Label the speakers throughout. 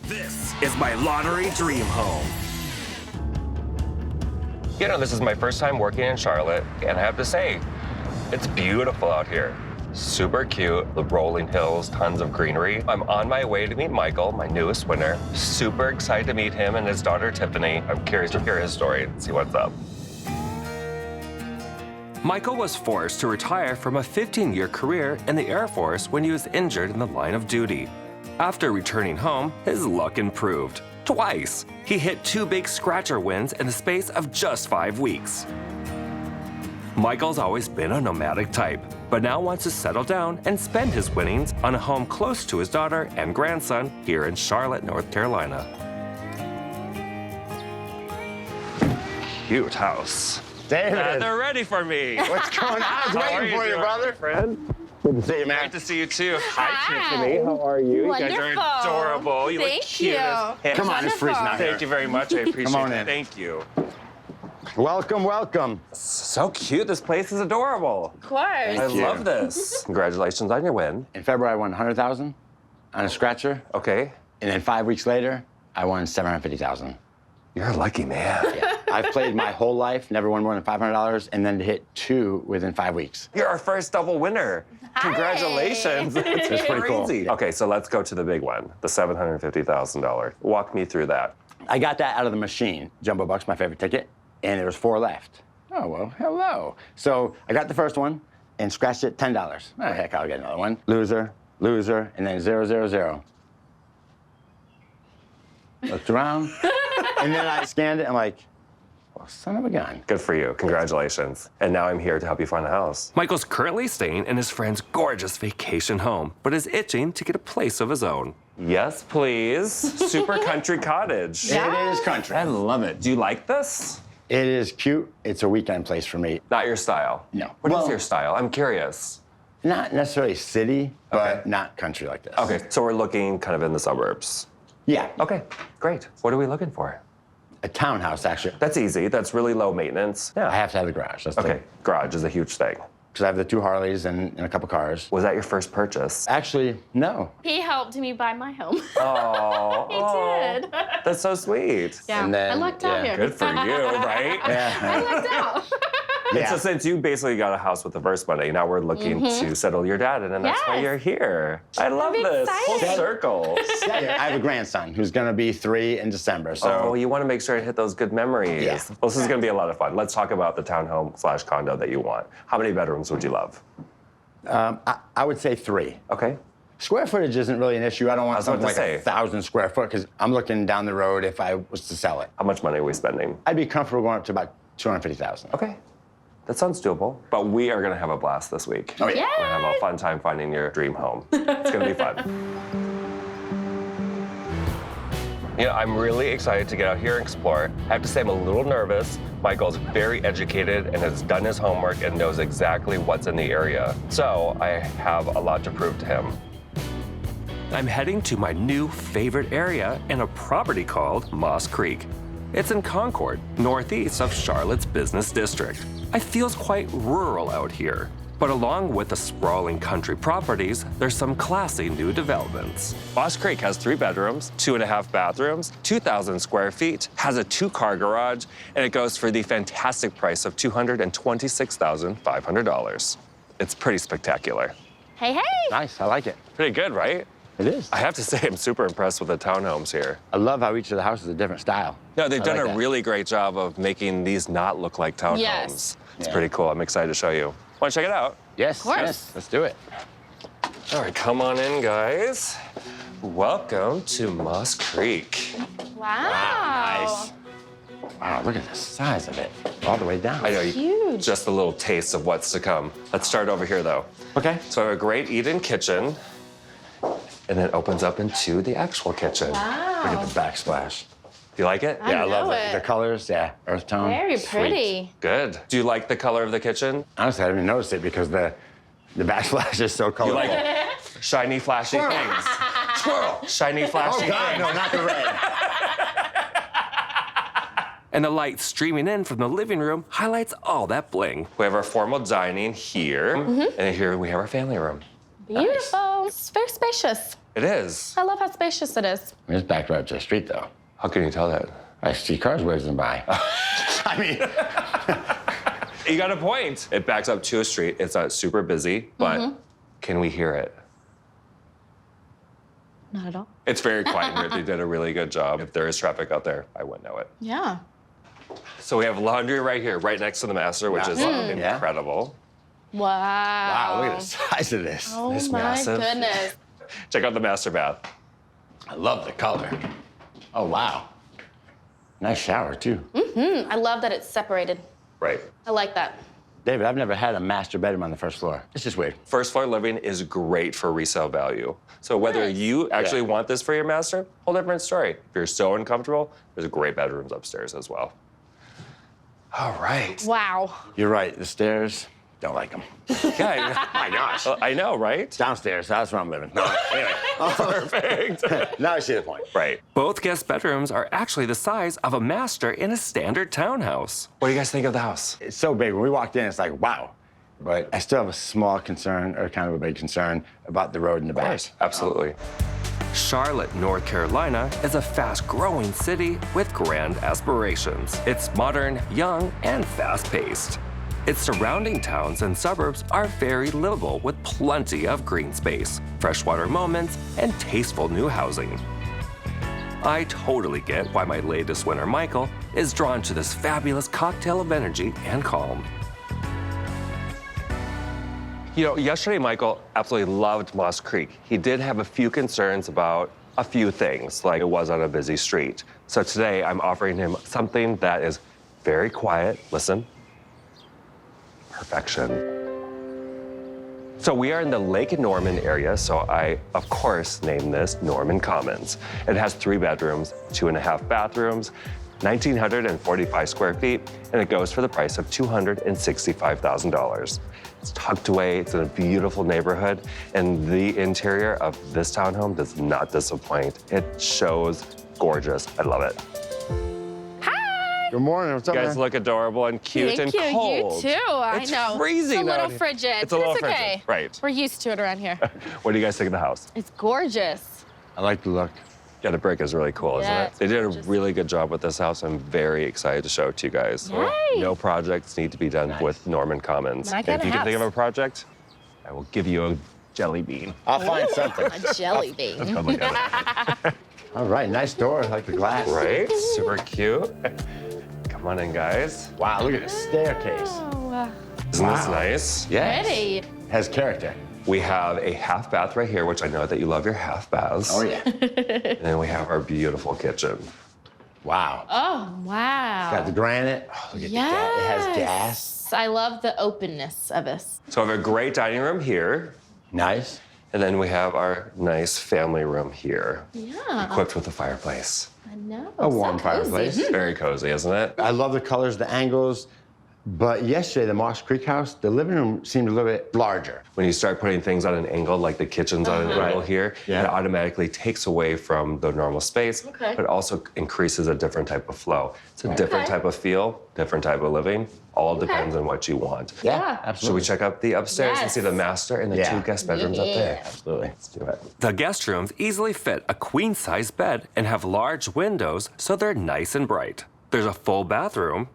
Speaker 1: This is my lottery dream home.
Speaker 2: You know, this is my first time working in Charlotte, and I have to say, it's beautiful out here. Super cute, the rolling hills, tons of greenery. I'm on my way to meet Michael, my newest winner. Super excited to meet him and his daughter, Tiffany. I'm curious to hear his story and see what's up.
Speaker 1: Michael was forced to retire from a 15-year career in the Air Force when he was injured in the line of duty. After returning home, his luck improved. Twice! He hit 2 big scratcher wins in the space of just 5 weeks. Michael's always been a nomadic type, but now wants to settle down and spend his winnings on a home close to his daughter and grandson here in Charlotte, North Carolina.
Speaker 2: Cute house.
Speaker 3: David,
Speaker 2: They're ready for me.
Speaker 3: what's going on? I was waiting for you, brother.
Speaker 2: Friend.
Speaker 3: Good to see you, man.
Speaker 2: Great to see you too.
Speaker 4: Hi.
Speaker 2: Tiffany. How are you?
Speaker 4: Wonderful.
Speaker 2: You guys are adorable. You look
Speaker 4: Thank
Speaker 2: cute
Speaker 4: you.
Speaker 2: as heck.
Speaker 3: Come on, it's freezing out here.
Speaker 2: Thank you very much. I appreciate
Speaker 3: Come on
Speaker 2: it.
Speaker 3: in.
Speaker 2: Thank you.
Speaker 3: Welcome, welcome.
Speaker 2: So cute. This place is adorable.
Speaker 4: Of course.
Speaker 2: I
Speaker 3: you.
Speaker 2: love this. Congratulations on your win.
Speaker 3: In February, I won $100,000 on a scratcher,
Speaker 2: Okay.
Speaker 3: and then 5 weeks later, I won $750,000.
Speaker 2: You're a lucky man.
Speaker 3: I've played my whole life, never won more than $500, and then to hit 2 within 5 weeks.
Speaker 2: You're our first double winner. Congratulations. It's
Speaker 3: pretty cool.
Speaker 2: crazy. Okay, so let's go to the big one, the $750,000. Walk me through that.
Speaker 3: I got that out of the machine. Jumbo Buck's my favorite ticket, and there was 4 left. Oh, well, hello. So I got the first one and scratched it, $10. Oh, heck, I'll get another one. Loser, loser, and then 0, 0, 0. Looked around, and then I scanned it. I'm like, well, son of a gun.
Speaker 2: Good for you. Congratulations. And now I'm here to help you find a house.
Speaker 1: Michael's currently staying in his friend's gorgeous vacation home, but is itching to get a place of his own.
Speaker 2: Yes, please. Super country cottage.
Speaker 3: It is country.
Speaker 2: I love it. Do you like this?
Speaker 3: It is cute. It's a weekend place for me.
Speaker 2: Not your style.
Speaker 3: No.
Speaker 2: What is
Speaker 3: Well-
Speaker 2: your style? I'm curious.
Speaker 3: Not necessarily city, but
Speaker 2: Okay.
Speaker 3: not country like this.
Speaker 2: Okay, so we're looking kind of in the suburbs.
Speaker 3: Yeah.
Speaker 2: Okay, great. What are we looking for?
Speaker 3: A townhouse, actually.
Speaker 2: That's easy. That's really low maintenance.
Speaker 3: I
Speaker 2: Yeah.
Speaker 3: have to have the garage. That's
Speaker 2: Okay, garage is a huge thing.
Speaker 3: Because I have the 2 Harleys and a couple cars.
Speaker 2: Was that your first purchase?
Speaker 3: Actually, no.
Speaker 4: He helped me buy my home.
Speaker 2: Oh,
Speaker 4: He did.
Speaker 2: That's so sweet.
Speaker 4: Yeah,
Speaker 3: And then-
Speaker 4: I lucked out
Speaker 3: yeah.
Speaker 4: here.
Speaker 2: Good for you, right?
Speaker 4: I
Speaker 3: Yeah.
Speaker 4: lucked out.
Speaker 2: And
Speaker 3: Yeah.
Speaker 2: so since you basically got a house with the first money, now we're looking to settle your dad, and that's why
Speaker 4: Yes.
Speaker 2: you're here. I love this. Full
Speaker 4: excited.
Speaker 2: circle.
Speaker 3: I have a grandson who's going to be 3 in December.
Speaker 2: So
Speaker 3: So
Speaker 2: you want to make sure to hit those good memories.
Speaker 3: Yeah.
Speaker 2: Well, this is going to be a lot of fun. Let's talk about the townhome/condo that you want. How many bedrooms would you love?
Speaker 3: I would say 3.
Speaker 2: Okay.
Speaker 3: Square footage isn't really an issue. I don't want
Speaker 2: was about
Speaker 3: something
Speaker 2: to
Speaker 3: like
Speaker 2: say.
Speaker 3: 1,000 square foot because I'm looking down the road if I was to sell it.
Speaker 2: How much money are we spending?
Speaker 3: I'd be comfortable going up to about 250,000.
Speaker 2: Okay. That sounds doable. But we are going to have a blast this week.
Speaker 3: Oh, yeah.
Speaker 2: We're going to have a fun time finding your dream home. It's going to be fun. You know, I'm really excited to get out here and explore. I have to say I'm a little nervous. Michael's very educated and has done his homework and knows exactly what's in the area. So I have a lot to prove to him.
Speaker 1: I'm heading to my new favorite area in a property called Moss Creek. It's in Concord, northeast of Charlotte's business district. It feels quite rural out here, but along with the sprawling country properties, there's some classy new developments.
Speaker 2: Moss Creek has 3 bedrooms, 2.5 bathrooms, 2,000 square feet, has a 2-car garage, and it goes for the fantastic price of $226,500. It's pretty spectacular.
Speaker 4: Hey, hey.
Speaker 3: Nice. I like it.
Speaker 2: Pretty good, right?
Speaker 3: It is.
Speaker 2: I have to say I'm super impressed with the townhomes here.
Speaker 3: I love how each of the houses is a different style.
Speaker 2: No, they've
Speaker 3: I
Speaker 2: done
Speaker 3: like
Speaker 2: a
Speaker 3: that.
Speaker 2: really great job of making these not look like townhomes.
Speaker 4: Yes.
Speaker 2: It's
Speaker 3: Yeah.
Speaker 2: pretty cool. I'm excited to show you. Want to check it out?
Speaker 3: Yes.
Speaker 4: Of course.
Speaker 3: Yes. Let's do it.
Speaker 2: All right, come on in, guys. Welcome to Moss Creek.
Speaker 4: Wow.
Speaker 3: Nice. Wow, look at the size of it. All the way down.
Speaker 2: I know you
Speaker 4: Huge.
Speaker 2: just a little taste of what's to come. Let's start over here, though.
Speaker 3: Okay.
Speaker 2: So I have a great eat-in kitchen, and it opens up into the actual kitchen.
Speaker 3: Look
Speaker 4: Wow.
Speaker 3: at the backsplash.
Speaker 2: You like it?
Speaker 4: I
Speaker 3: Yeah, I love
Speaker 4: know
Speaker 3: it. The
Speaker 4: it.
Speaker 3: colors, yeah, earth tone.
Speaker 4: Very
Speaker 3: Sweet.
Speaker 4: pretty.
Speaker 2: Good. Do you like the color of the kitchen?
Speaker 3: Honestly, I didn't even notice it because the backsplash is so
Speaker 2: You
Speaker 3: colorful.
Speaker 2: like shiny, flashy things?
Speaker 3: Squirrel.
Speaker 2: Shiny, flashy
Speaker 3: Oh, God,
Speaker 2: things.
Speaker 3: no, not the red.
Speaker 1: And the light streaming in from the living room highlights all that bling.
Speaker 2: We have our formal dining here, and here we have our family room.
Speaker 4: Beautiful. It's very spacious.
Speaker 2: It is.
Speaker 4: I love how spacious it is.
Speaker 3: It's backed right up to the street, though.
Speaker 2: How can you tell that?
Speaker 3: I see cars whizzing by. I mean,
Speaker 2: You got a point. It backs up to a street. It's not super busy, but can we hear it?
Speaker 4: Not at all.
Speaker 2: It's very quiet here. They did a really good job. If there is traffic out there, I wouldn't know it.
Speaker 4: Yeah.
Speaker 2: So we have laundry right here, right next to the master, which is incredible.
Speaker 4: Wow.
Speaker 3: wow, look at the size of this.
Speaker 4: Oh
Speaker 2: It's
Speaker 4: my
Speaker 2: massive.
Speaker 4: goodness.
Speaker 2: Check out the master bath.
Speaker 3: I love the color. Oh, wow. Nice shower, too.
Speaker 4: I love that it's separated.
Speaker 2: Right.
Speaker 4: I like that.
Speaker 3: David, I've never had a master bedroom on the first floor. It's just weird.
Speaker 2: First floor living is great for resale value. So whether
Speaker 4: Nice.
Speaker 2: you actually
Speaker 3: Yeah.
Speaker 2: want this for your master, whole different story. If you're so uncomfortable, there's great bedrooms upstairs as well. All right.
Speaker 4: Wow.
Speaker 3: You're right. The stairs, don't like them.
Speaker 2: Yeah,
Speaker 3: My gosh.
Speaker 2: I know, right?
Speaker 3: Downstairs, that's where I'm living. No, anyway.
Speaker 2: Perfect.
Speaker 3: Now I see the point.
Speaker 2: Right.
Speaker 1: Both guest bedrooms are actually the size of a master in a standard townhouse.
Speaker 2: What do you guys think of the house?
Speaker 3: It's so big. When we walked in, it's like, wow. But I still have a small concern, or kind of a big concern, about the road in the back.
Speaker 2: Absolutely.
Speaker 1: Charlotte, North Carolina is a fast-growing city with grand aspirations. It's modern, young, and fast-paced. Its surrounding towns and suburbs are very livable with plenty of green space, freshwater moments, and tasteful new housing. I totally get why my latest winner, Michael, is drawn to this fabulous cocktail of energy and calm.
Speaker 2: You know, yesterday Michael absolutely loved Moss Creek. He did have a few concerns about a few things, like it was on a busy street. So today I'm offering him something that is very quiet. Listen. Perfection. So we are in the Lake Norman area, so I, of course, named this Norman Commons. It has 3 bedrooms, 2.5 bathrooms, 1,945 square feet, and it goes for the price of $265,000. It's tucked away, it's in a beautiful neighborhood, and the interior of this townhome does not disappoint. It shows gorgeous. I love it.
Speaker 3: Good morning. What's up,
Speaker 2: You guys
Speaker 3: man?
Speaker 2: look adorable and cute
Speaker 4: Thank
Speaker 2: and
Speaker 4: you.
Speaker 2: cold.
Speaker 4: You too. I
Speaker 2: It's
Speaker 4: know.
Speaker 2: freezing
Speaker 4: It's a
Speaker 2: out
Speaker 4: little
Speaker 2: here.
Speaker 4: frigid.
Speaker 2: It's a little
Speaker 4: but
Speaker 2: frigid.
Speaker 4: Okay.
Speaker 2: Right.
Speaker 4: We're used to it around here.
Speaker 2: What do you guys think of the house?
Speaker 4: It's gorgeous.
Speaker 3: I like the look.
Speaker 2: Yeah, the brick is really cool,
Speaker 4: Yeah,
Speaker 2: isn't it? They did a
Speaker 4: gorgeous.
Speaker 2: really good job with this house. I'm very excited to show it to you guys.
Speaker 4: Yay.
Speaker 2: No projects need to be done with Norman Commons.
Speaker 4: My
Speaker 2: And
Speaker 4: kind
Speaker 2: if you
Speaker 4: of
Speaker 2: can think of
Speaker 4: house.
Speaker 2: a project, I will give you a jelly bean.
Speaker 3: I'll find something.
Speaker 4: A jelly bean.
Speaker 2: Come look at it.
Speaker 3: All right, nice door. I like the glass.
Speaker 2: Right? Super cute. Come on in, guys.
Speaker 3: Wow, look at the staircase.
Speaker 4: Oh,
Speaker 2: Isn't this nice?
Speaker 3: Yes.
Speaker 4: pretty.
Speaker 3: Has character.
Speaker 2: We have a half bath right here, which I know that you love your half baths.
Speaker 3: Oh, yeah.
Speaker 2: And then we have our beautiful kitchen.
Speaker 3: Wow.
Speaker 4: Oh, wow.
Speaker 3: Got the granite. Oh, look at the gas. It has gas.
Speaker 4: I love the openness of this.
Speaker 2: So we have a great dining room here.
Speaker 3: Nice.
Speaker 2: And then we have our nice family room here,
Speaker 4: Yeah.
Speaker 2: equipped with a fireplace.
Speaker 4: I know.
Speaker 3: A warm
Speaker 4: so cozy.
Speaker 3: fireplace.
Speaker 2: It's very cozy, isn't it?
Speaker 3: I love the colors, the angles. But yesterday, the Moss Creek house, the living room seemed a little bit larger.
Speaker 2: When you start putting things on an angle, like the kitchen's on an angle here,
Speaker 3: Yeah.
Speaker 2: it automatically takes away from the normal space,
Speaker 4: Okay.
Speaker 2: but also increases a different type of flow. It's a different
Speaker 4: Okay.
Speaker 2: type of feel, different type of living. All depends on what you want.
Speaker 4: Yeah.
Speaker 2: Should
Speaker 3: absolutely.
Speaker 2: we check out the upstairs and see the
Speaker 4: Yes.
Speaker 2: master and the
Speaker 3: Yeah.
Speaker 2: 2 guest bedrooms up there?
Speaker 3: Absolutely.
Speaker 2: Let's do it.
Speaker 1: The guest rooms easily fit a queen-size bed and have large windows so they're nice and bright. There's a full bathroom,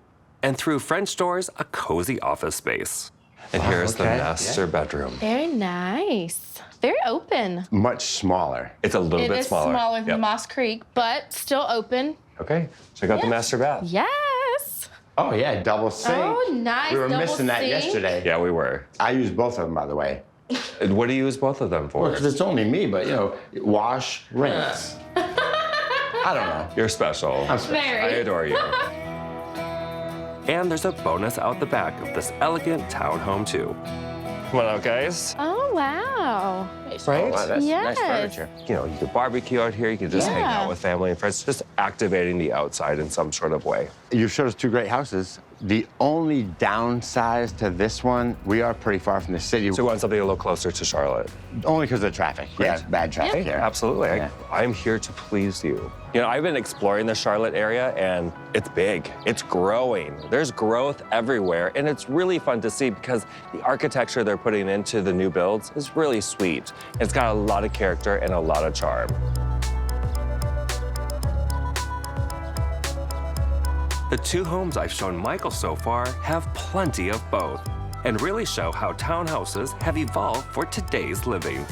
Speaker 1: and through French doors, a cozy office space.
Speaker 2: And here's the
Speaker 3: okay.
Speaker 2: master bedroom.
Speaker 4: Very nice. Very open.
Speaker 3: Much smaller.
Speaker 2: It's a little
Speaker 4: It
Speaker 2: bit
Speaker 4: is
Speaker 2: smaller.
Speaker 4: smaller than
Speaker 2: Yep.
Speaker 4: Moss Creek, but still open.
Speaker 2: Okay, check out the master bath.
Speaker 4: Yes.
Speaker 3: Oh, yeah, double sink.
Speaker 4: Oh, nice.
Speaker 3: We were
Speaker 4: double
Speaker 3: missing that
Speaker 4: sink.
Speaker 3: yesterday.
Speaker 2: Yeah, we were.
Speaker 3: I used both of them, by the way.
Speaker 2: And what do you use both of them for?
Speaker 3: Because it's only me, but, you know, wash, rinse. I don't know.
Speaker 2: You're special.
Speaker 3: I'm special.
Speaker 2: I
Speaker 4: Very.
Speaker 2: adore you.
Speaker 1: And there's a bonus out the back of this elegant townhome, too.
Speaker 2: Come on out, guys.
Speaker 4: Oh, wow.
Speaker 2: Right?
Speaker 3: Oh, wow, that's
Speaker 4: Yes.
Speaker 3: nice furniture.
Speaker 2: You know, you could barbecue out here. You could just hang
Speaker 4: Yeah.
Speaker 2: out with family and friends, just activating the outside in some sort of way.
Speaker 3: You showed us 2 great houses. The only downside to this one, we are pretty far from the city.
Speaker 2: So we want something a little closer to Charlotte.
Speaker 3: Only because of the traffic. Yeah, bad traffic
Speaker 2: Hey,
Speaker 3: here.
Speaker 2: absolutely.
Speaker 3: Yeah.
Speaker 2: I'm here to please you. You know, I've been exploring the Charlotte area, and it's big. It's growing. There's growth everywhere, and it's really fun to see because the architecture they're putting into the new builds is really really sweet. It's got a lot of character and a lot of charm.
Speaker 1: The two homes I've shown Michael so far have plenty of both and really show how townhouses have evolved for today's living.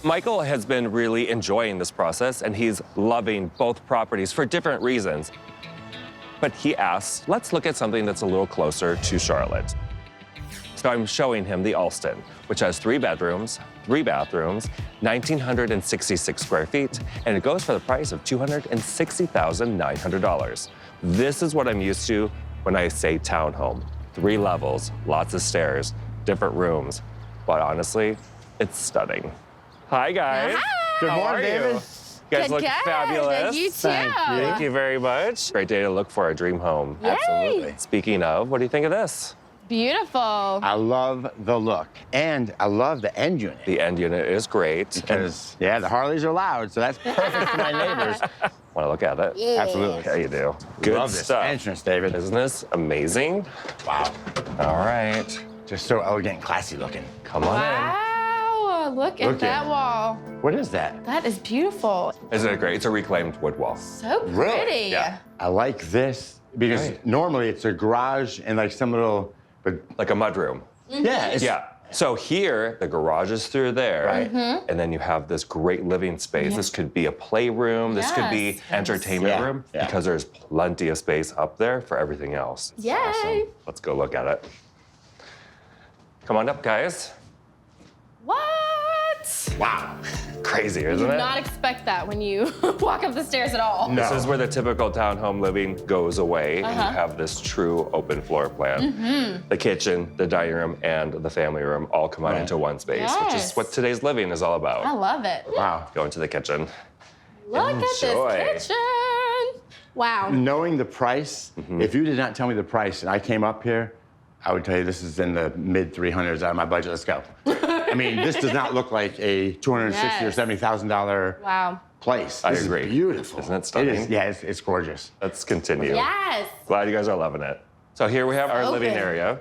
Speaker 2: Michael has been really enjoying this process, and he's loving both properties for different reasons. But he asks, let's look at something that's a little closer to Charlotte. So I'm showing him the Allston, which has 3 bedrooms, 3 bathrooms, 1,966 square feet, and it goes for the price of $260,900. This is what I'm used to when I say townhome. 3 levels, lots of stairs, different rooms, but honestly, it's stunning. Hi, guys.
Speaker 4: Hi.
Speaker 3: Good
Speaker 2: How
Speaker 3: morning,
Speaker 2: are
Speaker 3: David.
Speaker 2: You guys look
Speaker 4: Good.
Speaker 2: fabulous.
Speaker 4: You too.
Speaker 2: Thank you very much. Great day to look for a dream home.
Speaker 4: Yay.
Speaker 3: Absolutely.
Speaker 2: Speaking of, what do you think of this?
Speaker 4: Beautiful.
Speaker 3: I love the look, and I love the end unit.
Speaker 2: The end unit is great.
Speaker 3: Because, yeah, the Harleys are loud, so that's perfect for my neighbors.
Speaker 2: Want to look at it?
Speaker 3: Absolutely.
Speaker 2: Yeah, you do. Good
Speaker 3: Love this
Speaker 2: stuff.
Speaker 3: entrance, David.
Speaker 2: Isn't this amazing?
Speaker 3: Wow.
Speaker 2: All right.
Speaker 3: Just so elegant and classy looking.
Speaker 2: Come on
Speaker 4: Wow. Look at
Speaker 3: Look
Speaker 4: that
Speaker 3: at-
Speaker 4: wall.
Speaker 3: What is that?
Speaker 4: That is beautiful.
Speaker 2: in. Isn't it great? It's a reclaimed wood wall.
Speaker 4: So pretty.
Speaker 3: Really?
Speaker 2: Yeah.
Speaker 3: I like this because
Speaker 2: Right.
Speaker 3: normally it's a garage and like some little, but
Speaker 2: Like a mudroom.
Speaker 3: yeah, it's,
Speaker 2: Yeah. So here, the garage is through there.
Speaker 3: Right.
Speaker 2: And then you have this great living space. This could be a playroom. This could be
Speaker 4: Yes.
Speaker 2: entertainment
Speaker 3: Yeah,
Speaker 2: room
Speaker 3: yeah.
Speaker 2: because there's plenty of space up there for everything else. It's
Speaker 4: Yay.
Speaker 2: awesome. Let's go look at it. Come on up, guys.
Speaker 4: What?
Speaker 3: Wow.
Speaker 2: Crazy,
Speaker 4: You
Speaker 2: isn't
Speaker 4: do
Speaker 2: it?
Speaker 4: not expect that when you walk up the stairs at all.
Speaker 3: No.
Speaker 2: This is where the typical townhome living goes away, and you have this true open floor plan. The kitchen, the dining room, and the family room all combine into one space, which is
Speaker 4: Yes.
Speaker 2: what today's living is all
Speaker 4: I
Speaker 2: about.
Speaker 4: love it.
Speaker 3: Wow.
Speaker 2: Go into the kitchen.
Speaker 4: Look
Speaker 2: Enjoy.
Speaker 4: at this kitchen. Wow.
Speaker 3: Knowing the price, if you did not tell me the price and I came up here, I would tell you this is in the mid 300s out of my budget. Let's go. I mean, this does not look like a $260,000 or
Speaker 4: Yes.
Speaker 3: $70,000
Speaker 4: Wow.
Speaker 3: place.
Speaker 2: I
Speaker 3: This
Speaker 2: agree.
Speaker 3: is beautiful.
Speaker 2: Isn't it stunning?
Speaker 3: It is, yeah, it's gorgeous.
Speaker 2: Let's continue.
Speaker 4: Yes.
Speaker 2: Glad you guys are loving it. So here we have our living
Speaker 4: Open.
Speaker 2: area,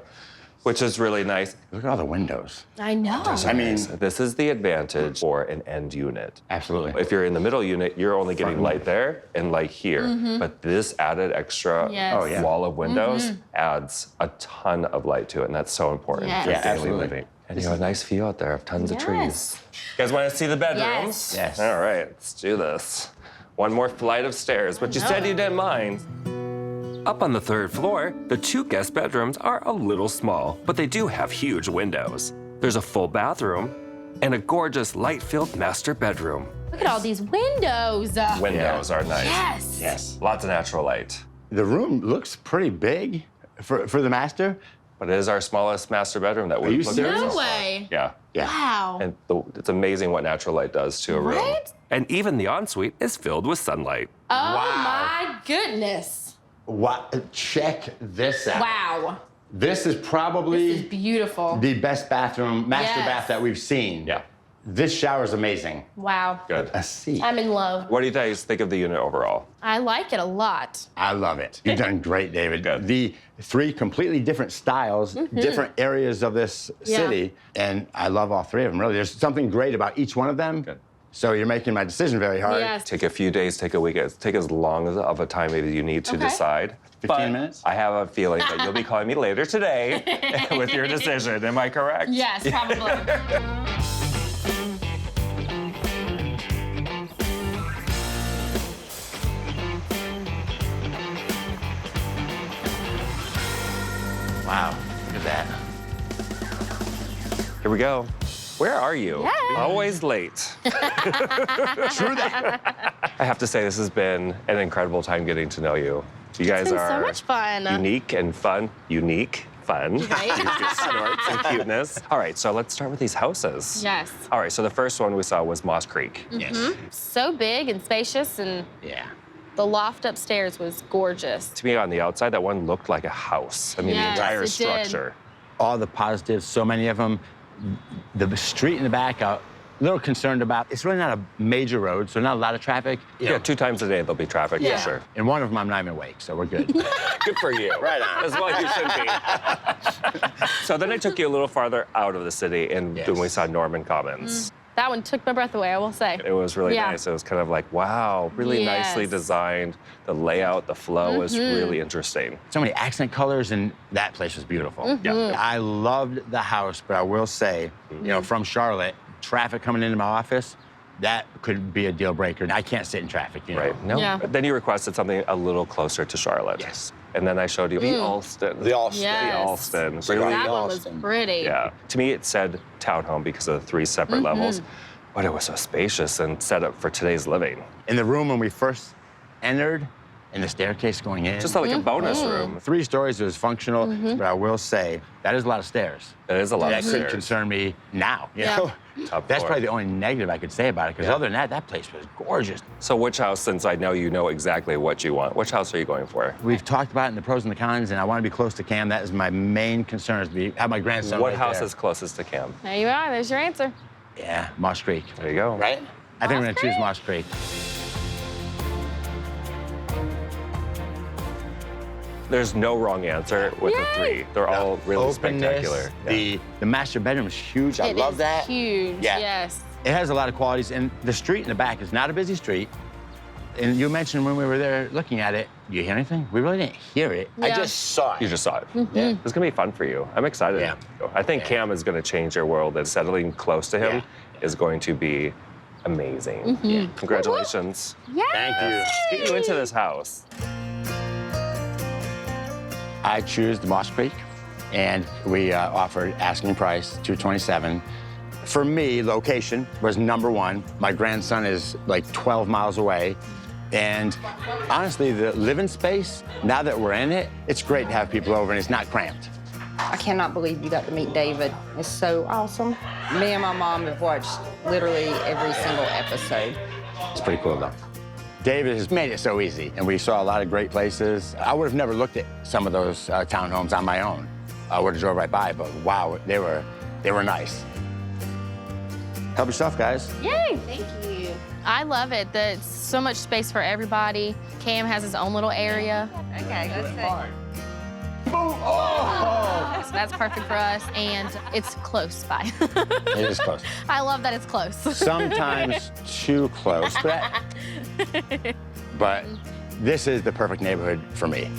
Speaker 2: which is really nice.
Speaker 3: Look at all the windows.
Speaker 4: I know.
Speaker 3: I mean,
Speaker 2: This is the advantage for an end unit.
Speaker 3: absolutely.
Speaker 2: If you're in the middle unit, you're only getting light there and light here. But this added extra
Speaker 4: Yes.
Speaker 3: Oh, yeah.
Speaker 2: wall of windows adds a ton of light to it, and that's so important
Speaker 4: Yes.
Speaker 2: for
Speaker 4: Yeah,
Speaker 2: daily
Speaker 3: absolutely.
Speaker 2: living. And you have a nice view out there of tons of trees.
Speaker 4: Yes.
Speaker 2: You guys want to see the bedrooms?
Speaker 3: Yes.
Speaker 2: All right, let's do this. One more flight of stairs, but you said you didn't mind.
Speaker 1: Up on the 3rd floor, the 2 guest bedrooms are a little small, but they do have huge windows. There's a full bathroom and a gorgeous light-filled master bedroom.
Speaker 4: Look at all these windows.
Speaker 2: Windows are nice.
Speaker 4: Yes.
Speaker 3: Yes.
Speaker 2: Lots of natural light.
Speaker 3: The room looks pretty big for the master.
Speaker 2: But it is our smallest master bedroom that we've
Speaker 3: you
Speaker 2: looked at
Speaker 3: serious?
Speaker 2: so
Speaker 4: No
Speaker 2: far.
Speaker 4: way.
Speaker 2: Yeah.
Speaker 3: Yeah.
Speaker 4: Wow.
Speaker 2: And it's amazing what natural light does to a room.
Speaker 4: Right?
Speaker 1: And even the ensuite is filled with sunlight.
Speaker 4: Oh
Speaker 3: Wow.
Speaker 4: my goodness.
Speaker 3: What? Check this out.
Speaker 4: Wow.
Speaker 3: This is probably
Speaker 4: This is beautiful.
Speaker 3: the best bathroom, master
Speaker 4: Yes.
Speaker 3: bath that we've seen.
Speaker 2: Yeah.
Speaker 3: This shower is amazing.
Speaker 4: Wow.
Speaker 2: Good.
Speaker 3: A seat.
Speaker 4: I'm in love.
Speaker 2: What do you guys think of the unit overall?
Speaker 4: I like it a lot.
Speaker 3: I love it. You've done great, David.
Speaker 2: Good.
Speaker 3: The 3 completely different styles, different areas of this
Speaker 4: Yeah.
Speaker 3: city, and I love all 3 of them, really. There's something great about each one of them.
Speaker 2: Good.
Speaker 3: So you're making my decision very hard.
Speaker 4: Yes.
Speaker 2: Take a few days, take a week, take as long of a time as you need to
Speaker 4: Okay.
Speaker 2: decide.
Speaker 3: 15 minutes?
Speaker 2: I have a feeling that you'll be calling me later today with your decision. Am I correct?
Speaker 4: Yes, probably.
Speaker 3: Wow, look at that.
Speaker 2: Here we go. Where are you?
Speaker 4: Yay.
Speaker 2: Always late.
Speaker 3: True that.
Speaker 2: I have to say, this has been an incredible time getting to know you. You guys
Speaker 4: It's been so
Speaker 2: are
Speaker 4: much fun.
Speaker 2: unique and fun. Unique, fun.
Speaker 4: Right?
Speaker 2: Snorts and cuteness. All right, so let's start with these houses.
Speaker 4: Yes.
Speaker 2: All right, so the first one we saw was Moss Creek.
Speaker 3: Yes.
Speaker 4: So big and spacious, and
Speaker 3: Yeah.
Speaker 4: the loft upstairs was gorgeous.
Speaker 2: To me, on the outside, that one looked like a house. I mean,
Speaker 4: Yes,
Speaker 2: the entire
Speaker 4: it did.
Speaker 2: structure.
Speaker 3: All the positives, so many of them. The street in the back out A little concerned about, it's really not a major road, so not a lot of traffic. You know,
Speaker 2: Yeah, 2 times a day there'll be traffic
Speaker 4: Yeah.
Speaker 2: for sure.
Speaker 3: and one of them I'm not even awake, so we're good.
Speaker 2: Good for you.
Speaker 3: Right on.
Speaker 2: As well you should be. So then I took you a little farther out of the city, and
Speaker 3: Yes.
Speaker 2: when we saw Norman Commons.
Speaker 4: That one took my breath away, I will say.
Speaker 2: It was really
Speaker 4: Yeah.
Speaker 2: nice. It was kind of like, wow, really nicely
Speaker 4: Yes.
Speaker 2: designed. The layout, the flow was really interesting.
Speaker 3: So many accent colors, and that place was beautiful.
Speaker 2: Yeah.
Speaker 3: I loved the house, but I will say, you know, from Charlotte, traffic coming into my office, that could be a deal breaker. I can't sit in traffic, you know.
Speaker 2: Right. No.
Speaker 4: Yeah.
Speaker 2: Then you requested something a little closer to Charlotte.
Speaker 3: Yes.
Speaker 2: And then I showed you the Allston.
Speaker 3: The Allston.
Speaker 4: Yes.
Speaker 2: The Allston.
Speaker 3: Really?
Speaker 4: That one was
Speaker 3: Allston.
Speaker 4: pretty.
Speaker 2: Yeah. To me, it said townhome because of the 3 separate levels, but it was so spacious and set up for today's living.
Speaker 3: In the room when we first entered, and the staircase going in.
Speaker 2: Just like a bonus room.
Speaker 3: 3 stories, it was functional, but I will say, that is a lot of stairs.
Speaker 2: It is a lot
Speaker 3: That
Speaker 2: of
Speaker 3: could
Speaker 2: stairs.
Speaker 3: concern me now, you
Speaker 4: Yeah.
Speaker 3: know?
Speaker 2: Top
Speaker 3: That's
Speaker 2: floor.
Speaker 3: probably the only negative I could say about it, because
Speaker 2: Yeah.
Speaker 3: other than that, that place was gorgeous.
Speaker 2: So which house, since I know you know exactly what you want, which house are you going for?
Speaker 3: We've talked about it in the pros and the cons, and I want to be close to Cam. That is my main concern, is to have my grandson
Speaker 2: What
Speaker 3: right
Speaker 2: house
Speaker 3: there.
Speaker 2: is closest to Cam?
Speaker 4: There you are, there's your answer.
Speaker 3: Yeah, Moss Creek.
Speaker 2: There you go.
Speaker 3: Right? I think we're
Speaker 4: Moss
Speaker 3: going to choose
Speaker 4: Creek?
Speaker 3: Moss Creek.
Speaker 2: There's no wrong answer with the
Speaker 4: Yay!
Speaker 2: 3. They're all really spectacular.
Speaker 3: The master bedroom is huge. I
Speaker 4: It
Speaker 3: love
Speaker 4: is
Speaker 3: that.
Speaker 4: huge,
Speaker 3: Yeah.
Speaker 4: yes.
Speaker 3: It has a lot of qualities, and the street in the back is not a busy street. And you mentioned when we were there looking at it, you hear anything? We really didn't hear it. I
Speaker 4: Yeah.
Speaker 3: just saw it.
Speaker 2: You just saw it.
Speaker 3: Yeah.
Speaker 2: It's gonna be fun for you. I'm excited.
Speaker 3: Yeah.
Speaker 2: I think
Speaker 3: Yeah.
Speaker 2: Cam is gonna change your world, and settling close to him
Speaker 3: Yeah.
Speaker 2: is going to be amazing. Yeah. Congratulations.
Speaker 4: Yay!
Speaker 3: Thank you.
Speaker 2: Let's get you into this house.
Speaker 3: I choose the Moss Creek, and we offered asking price $227. For me, location was #1. My grandson is like 12 miles away. And honestly, the living space, now that we're in it, it's great to have people over and it's not cramped.
Speaker 5: I cannot believe you got to meet David. It's so awesome. Me and my mom have watched literally every single episode.
Speaker 3: It's pretty cool though. David has made it so easy, and we saw a lot of great places. I would have never looked at some of those townhomes on my own. I would have drove right by, but wow, they were nice. Help yourself, guys.
Speaker 4: Yay! Thank you. I love it. There's so much space for everybody. Cam has his own little area.
Speaker 5: Okay, let's see.
Speaker 4: So that's perfect for us, and it's close by.
Speaker 3: It is close.
Speaker 4: I love that it's close.
Speaker 3: Sometimes too close, but this is the perfect neighborhood for me.